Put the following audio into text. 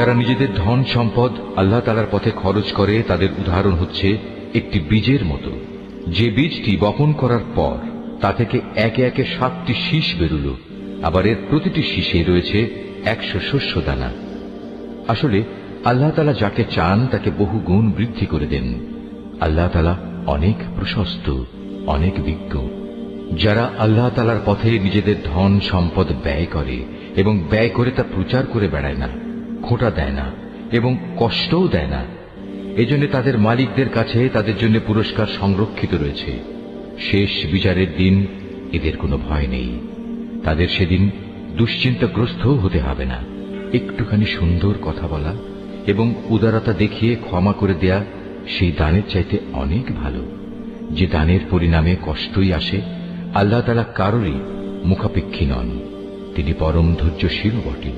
যারা নিজেদের ধন সম্পদ আল্লাহ তাআলার পথে খরচ করে তাদের উদাহরণ হচ্ছে একটি বীজের মতো, যে বীজটি বপন করার পর তা থেকে একে একে 7টি শীষ বেরুল, আবার এর প্রতিটি শীষে রয়েছে 100 শস্য দানা। আসলে আল্লাহ তাআলা যাকে চান তাকে বহু গুণ বৃদ্ধি করে দেন। আল্লাহ তাআলা অনেক প্রশস্ত, অনেক বিজ্ঞ। যারা আল্লাহ তাআলার পথে নিজেদের ধন সম্পদ ব্যয় করে এবং ব্যয় করে তা প্রচার করে বেড়ায় না, খোঁটা দেয় না এবং কষ্টও দেয় না, এজন্য তাদের মালিকদের কাছে তাদের জন্য পুরস্কার সংরক্ষিত রয়েছে। শেষ বিচারের দিন এদের কোনো ভয় নেই। তাদের সেদিন দুশ্চিন্তাগ্রস্ত হতে হবে না। একটুখানি সুন্দর কথা বলা এবং উদারতা দেখিয়ে ক্ষমা করে দেয়া সেই দানের চাইতে অনেক ভালো। যে দানের পরিণামে কষ্টই আসে, আল্লাহ তাআলা কারোরই মুখাপেক্ষী নন। তিনি পরম ধৈর্যশীল বটে।